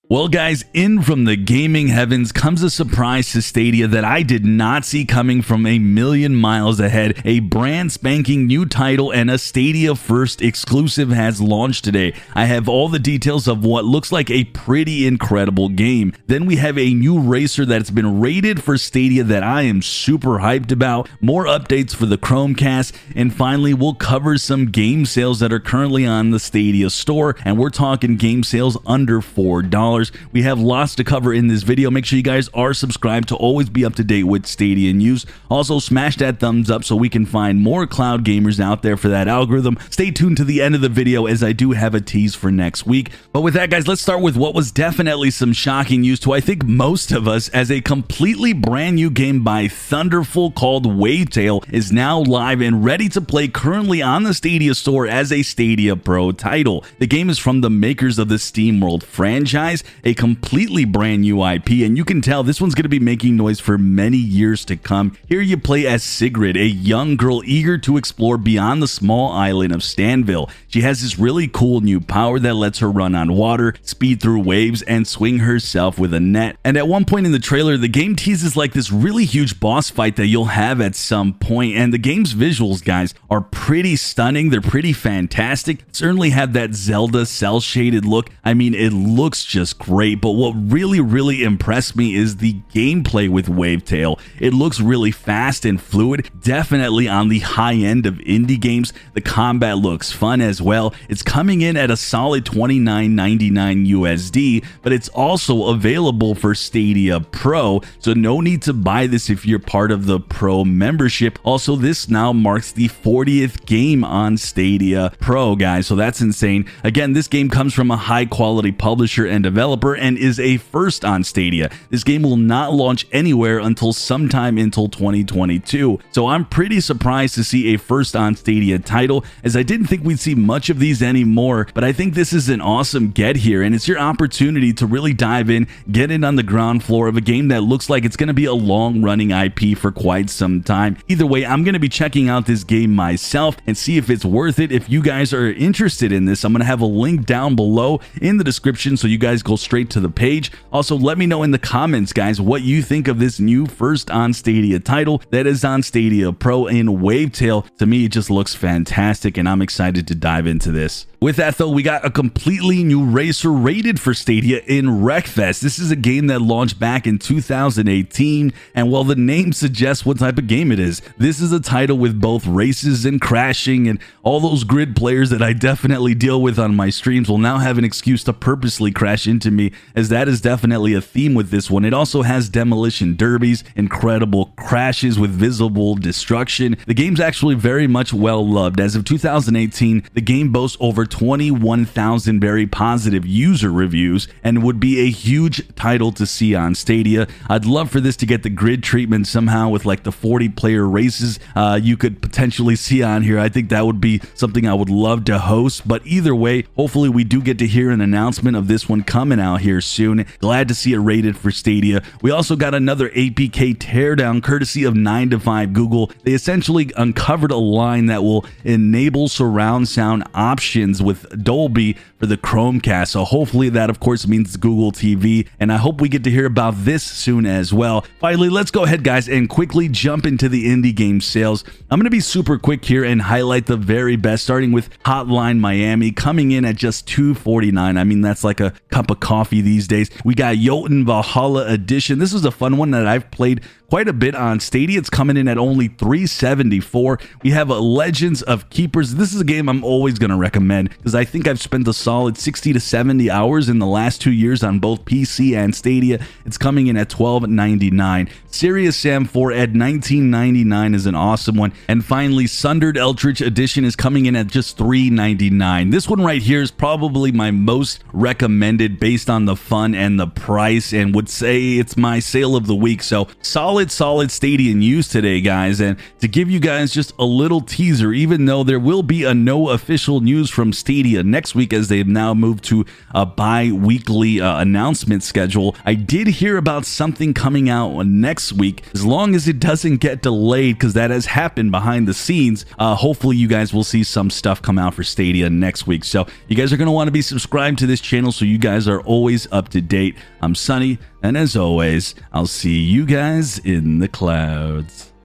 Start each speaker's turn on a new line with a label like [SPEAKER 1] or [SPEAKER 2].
[SPEAKER 1] Well guys, in from the gaming heavens comes a surprise to Stadia that I did not see coming from a million miles ahead. A brand spanking new title and a Stadia first exclusive has launched today. I have all the details of what looks like a pretty incredible game. Then we have a new racer that's been rated for Stadia that I am super hyped about, more updates for the Chromecast, and finally we'll cover some game sales that are currently on the Stadia store, and we're talking game sales under $4. We have lots to cover in this video. Make sure you guys are subscribed to always be up to date with Stadia news. Also, smash that thumbs up so we can find more cloud gamers out there for that algorithm. Stay tuned to the end of the video as I do have a tease for next week. But with that, guys, let's start with what was definitely some shocking news to I think most of us, as a completely brand new game by Thunderful called Wavetail is now live and ready to play currently on the Stadia store as a Stadia Pro title. The game is from the makers of the SteamWorld franchise, a completely brand new IP, and you can tell this one's going to be making noise for many years to come. Here you play as Sigrid, a young girl eager to explore beyond the small island of Stanville. She has this really cool new power that lets her run on water, speed through waves, and swing herself with a net. And at one point in the trailer, the game teases like this really huge boss fight that you'll have at some point, and the game's visuals, guys, are pretty stunning. They're pretty fantastic. Certainly have that Zelda cel-shaded look. I mean, it looks just great, but what really impressed me is the gameplay with Wavetail. It looks really fast and fluid, definitely on the high end of indie games. The combat looks fun as well. It's coming in at a solid $29.99 USD, but it's also available for Stadia Pro, so no need to buy this if you're part of the Pro membership. Also, this now marks the 40th game on Stadia Pro, guys, so that's insane. Again, this game comes from a high quality publisher and developer and is a first on Stadia. This game will not launch anywhere until sometime until 2022, so I'm pretty surprised to see a first on Stadia title, as I didn't think we'd see much of these anymore. But I think this is an awesome get here, and it's your opportunity to really dive in, get in on the ground floor of a game that looks like it's going to be a long-running IP for quite some time. Either way, I'm going to be checking out this game myself and see if it's worth it. If you guys are interested in this, I'm going to have a link down below in the description so you guys go straight to the page. Also, let me know in the comments, guys, what you think of this new first on Stadia title that is on Stadia Pro in Wavetail. To me, it just looks fantastic, and I'm excited to dive into this. With that though, we got a completely new racer rated for Stadia in Wreckfest. This is a game that launched back in 2018, and while the name suggests what type of game it is, this is a title with both races and crashing, and all those grid players that I definitely deal with on my streams will now have an excuse to purposely crash into me, as that is definitely a theme with this one. It also has demolition derbies, incredible crashes with visible destruction. The game's actually very much well loved. As of 2018, the game boasts over 21,000 very positive user reviews and would be a huge title to see on Stadia. I'd love for this to get the grid treatment somehow with like the 40-player races you could potentially see on here. I think that would be something I would love to host, but either way, hopefully we do get to hear an announcement of this one coming out here soon. Glad to see it rated for Stadia. We also got another APK teardown courtesy of 9 to 5 Google. They essentially uncovered a line that will enable surround sound options with Dolby for the Chromecast, so hopefully that of course means Google TV, and I hope we get to hear about this soon as well. Finally, let's go ahead, guys, and quickly jump into the indie game sales. I'm going to be super quick here and highlight the very best, starting with Hotline Miami coming in at just $2.49. I mean, that's like a cup of coffee these days. We got Jotun Valhalla Edition. This is a fun one that I've played quite a bit on Stadia. It's coming in at only $3.74. We have Legends of Keepers. This is a game I'm always going to recommend because I think I've spent a solid 60 to 70 hours in the last 2 years on both PC and Stadia. It's coming in at $12.99. Serious Sam 4 at $19.99 is an awesome one. And finally, Sundered Eldritch Edition is coming in at just $3.99. This one right here is probably my most recommended based on the fun and the price, and would say it's my sale of the week. So solid Stadia news today, guys. And to give you guys just a little teaser, even though there will be no official news from Stadia next week as they They've now moved to a bi-weekly announcement schedule. I did hear about something coming out next week, as long as it doesn't get delayed, because that has happened behind the scenes. Hopefully you guys will see some stuff come out for Stadia next week. So you guys are going to want to be subscribed to this channel so you guys are always up to date. I'm Sunny, and as always, I'll see you guys in the clouds.